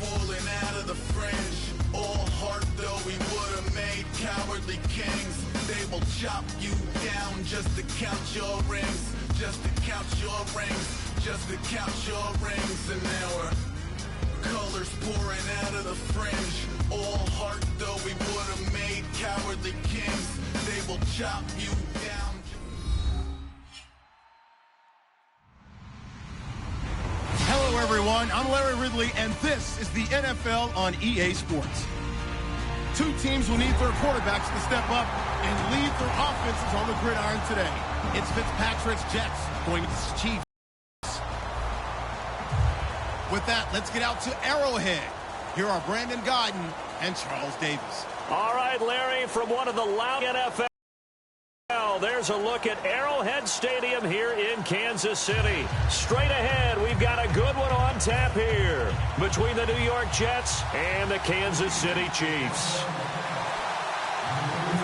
falling out of the fringe. All heart though we would have made cowardly kings. They will chop you down just to count your rings. Just to count your rings. Just to count your rings. And now we're colors pouring out of the fringe. All heart though we would have made cowardly kings. They will chop you down. Hello everyone, I'm Larry Ridley and this is the NFL on EA Sports. Two teams will need their quarterbacks to step up and lead their offenses on the gridiron today. It's Fitzpatrick's Jets going against the Chiefs. With that, let's get out to Arrowhead. Here are Brandon Godden and Charles Davis. All right, Larry, from one of the loud NFL. There's a look at Arrowhead Stadium here in Kansas City. Straight ahead, we've got a good one on tap here between the New York Jets and the Kansas City Chiefs.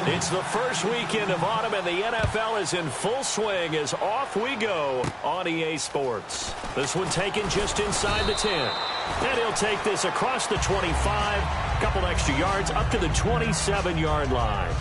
It's the first weekend of autumn, and the NFL is in full swing as off we go on EA Sports. This one taken just inside the 10. And he'll take this across the 25, a couple extra yards up to the 27-yard line.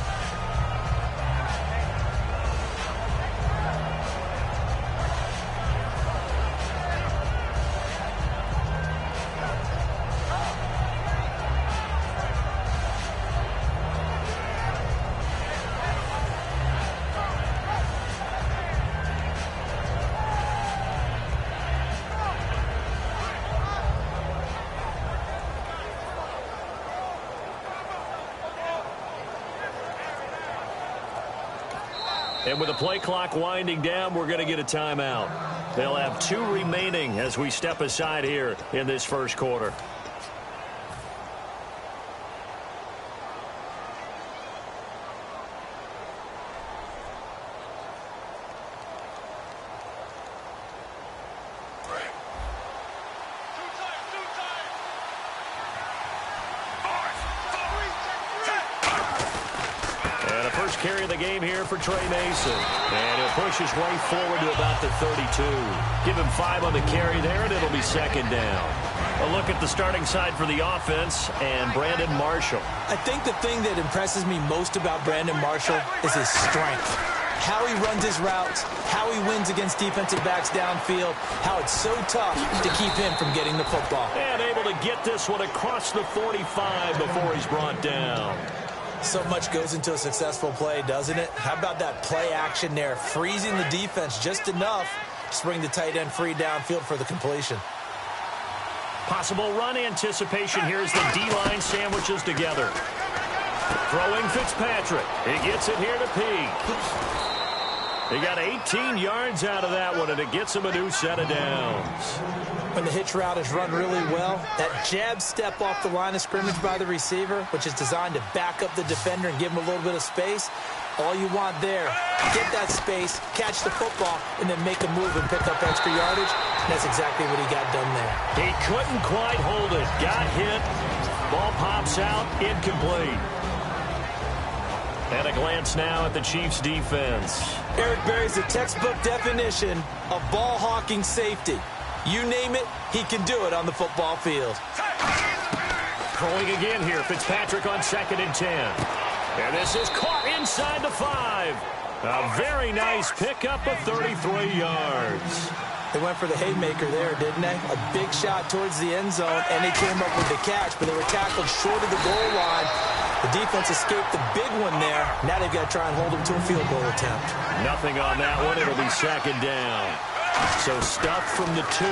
And with the play clock winding down, we're going to get a timeout. They'll have 2 remaining as we step aside here in this first quarter. Carry of the game here for Trey Mason. And he'll push his way forward to about the 32. Give him 5 on the carry there, and it'll be second down. A look at the starting side for the offense and Brandon Marshall. I think the thing that impresses me most about Brandon Marshall is his strength. How he runs his routes, how he wins against defensive backs downfield, how it's so tough to keep him from getting the football. And able to get this one across the 45 before he's brought down. So much goes into a successful play, doesn't it? How about that play action there, freezing the defense just enough to bring the tight end free downfield for the completion. Possible run anticipation here as the D-line sandwiches together. Throwing Fitzpatrick. He gets it here to Peak. He got 18 yards out of that one, and it gets him a new set of downs. When the hitch route is run really well, that jab step off the line of scrimmage by the receiver, which is designed to back up the defender and give him a little bit of space, all you want there, get that space, catch the football, and then make a move and pick up extra yardage. And that's exactly what he got done there. He couldn't quite hold it. Got hit. Ball pops out. Incomplete. And a glance now at the Chiefs' defense. Eric Berry's a textbook definition of ball-hawking safety. You name it, he can do it on the football field. Throwing again here. Fitzpatrick on 2nd and 10. And this is caught inside the 5. A very nice pickup of 33 yards. They went for the haymaker there, didn't they? A big shot towards the end zone, and they came up with the catch, but they were tackled short of the goal line. The defense escaped the big one there. Now they've got to try and hold them to a field goal attempt. Nothing on that one. It'll be 2nd down. So stuff from the 2.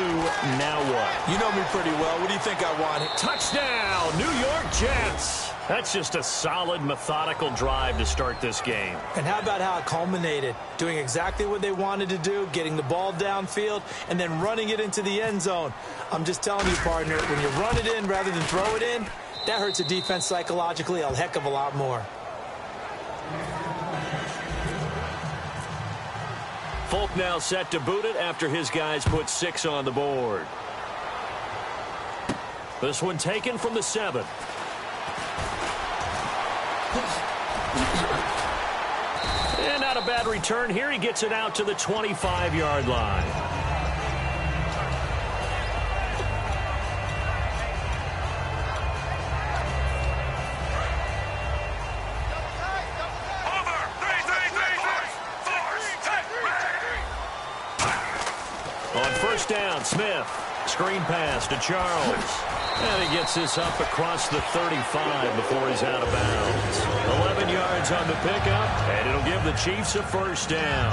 Now what? You know me pretty well. What do you think I want? Touchdown, New York Jets. That's just a solid, methodical drive to start this game. And how about how it culminated? Doing exactly what they wanted to do, getting the ball downfield, and then running it into the end zone. I'm just telling you, partner, when you run it in rather than throw it in, that hurts a defense psychologically a heck of a lot more. Folk now set to boot it after his guys put 6 on the board. This one taken from the 7. And not a bad return here. He gets it out to the 25-yard line. down. Smith. Screen pass to Charles. And he gets this up across the 35 before he's out of bounds. 11 yards on the pickup, and it'll give the Chiefs a first down.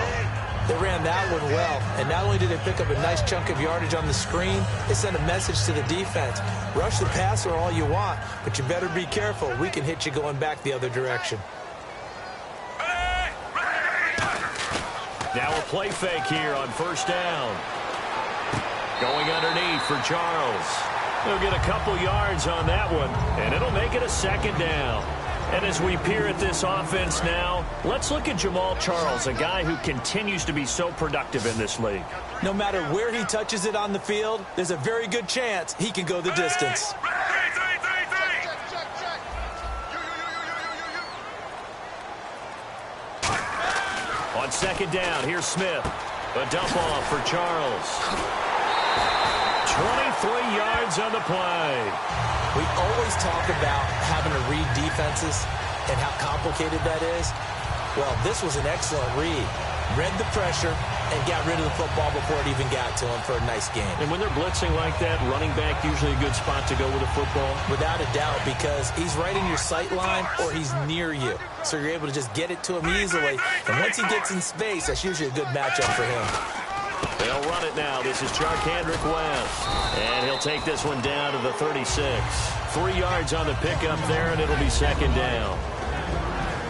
They ran that one well, and not only did they pick up a nice chunk of yardage on the screen, they sent a message to the defense. Rush the passer all you want, but you better be careful. We can hit you going back the other direction. Now a play fake here on first down. Going underneath for Charles. He'll get a couple yards on that one, and it'll make it a second down. And as we peer at this offense now, let's look at Jamal Charles, a guy who continues to be so productive in this league. No matter where he touches it on the field, there's a very good chance he can go the distance. On second down, here's Smith. A dump off for Charles. 23 yards on the play. We always talk about having to read defenses and how complicated that is. Well, this was an excellent read. Read the pressure and got rid of the football before it even got to him for a nice game. And when they're blitzing like that, running back usually a good spot to go with a football? Without a doubt, because he's right in your sight line or he's near you. So you're able to just get it to him easily. And once he gets in space, that's usually a good matchup for him. They'll run it now. This is Charkandrick West. And he'll take this one down to the 36. 3 yards on the pickup there, and it'll be second down.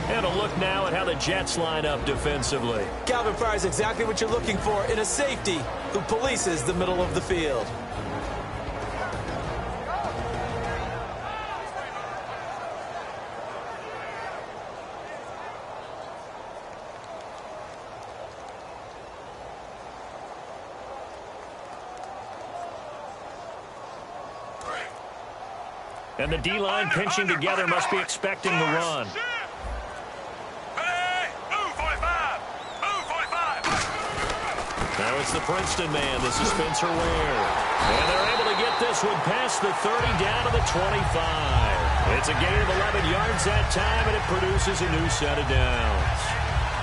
And a look now at how the Jets line up defensively. Calvin Pryor's exactly what you're looking for in a safety who polices the middle of the field. And the D-line pinching together must be expecting the run. Now it's the Princeton man. This is Spencer Ware. And they're able to get this one past the 30 down to the 25. It's a gain of 11 yards that time, and it produces a new set of downs.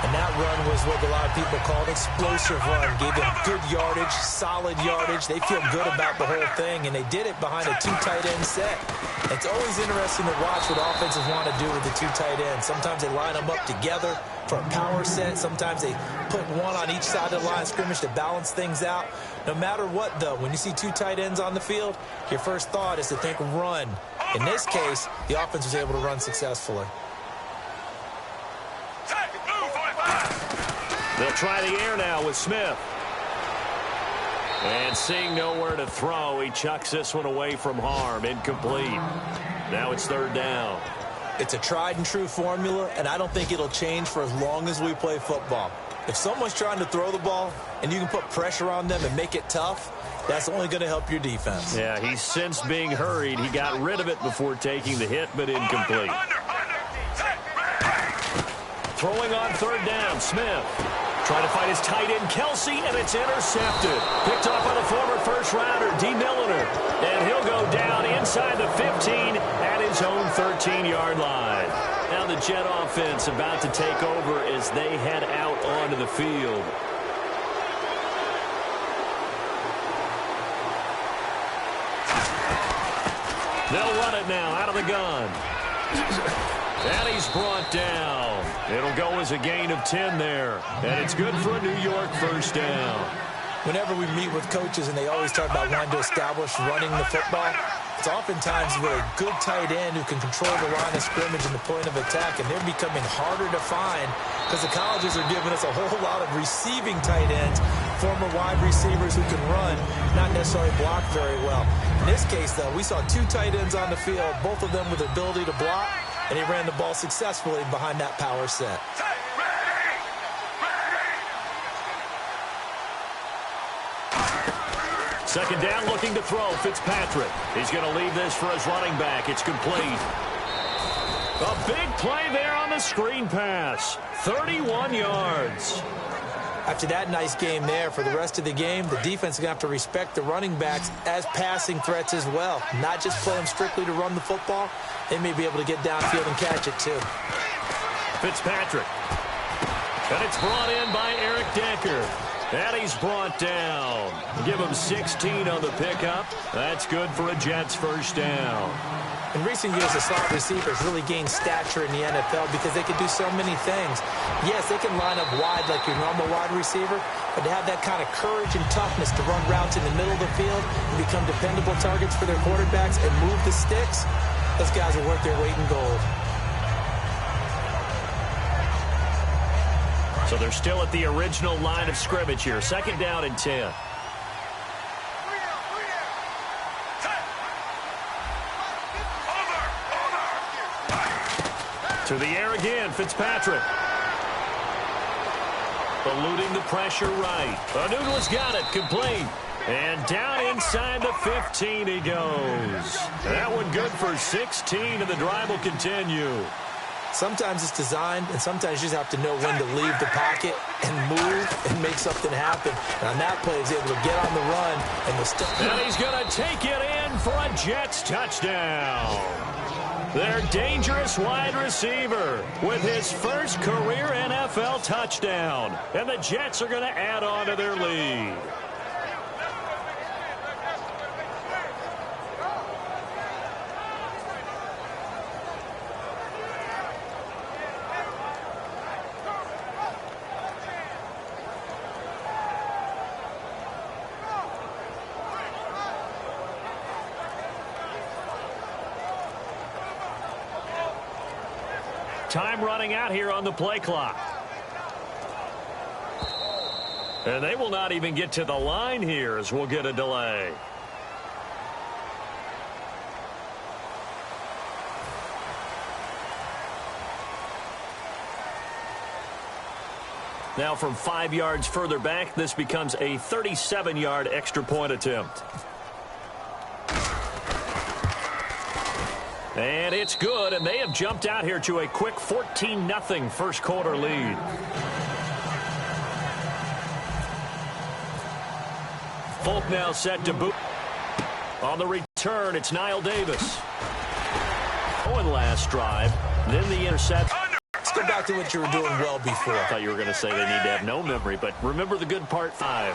And that run was what a lot of people call an explosive run. Gave them good yardage, solid yardage. They feel good about the whole thing, and they did it behind a two tight end set. It's always interesting to watch what offenses want to do with the two tight ends. Sometimes they line them up together for a power set. Sometimes they put one on each side of the line of scrimmage to balance things out. No matter what, though, when you see two tight ends on the field, your first thought is to think run. In this case, the offense was able to run successfully. They'll try the air now with Smith. And seeing nowhere to throw, he chucks this one away from harm. Incomplete. Now it's third down. It's a tried and true formula, and I don't think it'll change for as long as we play football. If someone's trying to throw the ball and you can put pressure on them and make it tough, that's only going to help your defense. Yeah, he's since being hurried. He got rid of it before taking the hit, but incomplete. Throwing on third down, Smith. Trying to find his tight end, Kelsey, and it's intercepted. Picked off by the former first-rounder, D. Milliner. And he'll go down inside the 15 at his own 13-yard line. Now the Jet offense about to take over as they head out onto the field. They'll run it now out of the gun. And he's brought down. It'll go as a gain of 10 there. And it's good for a New York first down. Whenever we meet with coaches and they always talk about wanting to establish running the football, it's oftentimes with a good tight end who can control the line of scrimmage and the point of attack, and they're becoming harder to find because the colleges are giving us a whole lot of receiving tight ends, former wide receivers who can run, not necessarily block very well. In this case, though, we saw two tight ends on the field, both of them with the ability to block, and he ran the ball successfully behind that power set. Second down, looking to throw. Fitzpatrick. He's going to leave this for his running back. It's complete. A big play there on the screen pass. 31 yards. After that nice game there, for the rest of the game, the defense is going to have to respect the running backs as passing threats as well. Not just play them strictly to run the football. They may be able to get downfield and catch it, too. Fitzpatrick. And it's brought in by Eric Decker. And he's brought down. Give him 16 on the pickup. That's good for a Jets first down. In recent years, the slot receivers really gained stature in the NFL because they can do so many things. Yes, they can line up wide like your normal wide receiver, but to have that kind of courage and toughness to run routes in the middle of the field and become dependable targets for their quarterbacks and move the sticks, those guys are worth their weight in gold. So they're still at the original line of scrimmage here. Second down and 10. To the air again, Fitzpatrick. Eluding the pressure right. Anudla's got it, complete. And down inside the 15 he goes. That one good for 16, and the drive will continue. Sometimes it's designed, and sometimes you just have to know when to leave the pocket and move and make something happen. And on that play, he's able to get on the run and was still. And he's going to take it in for a Jets touchdown. Their dangerous wide receiver with his first career NFL touchdown. And the Jets are going to add on to their lead. Time running out here on the play clock. And they will not even get to the line here as we'll get a delay. Now from 5 yards further back, this becomes a 37-yard extra point attempt. And it's good, and they have jumped out here to a quick 14-0 first quarter lead. Folk now set to boot. On the return, it's Niall Davis. Owen last drive, then the interception. Let's go back to what you were doing well before. I thought you were going to say they need to have no memory, but remember the good part 5.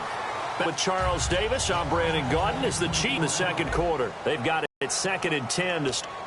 With Charles Davis, I'm Brandon Gaudin. Is the cheat in the second quarter. They've got it 2nd and 10 to start.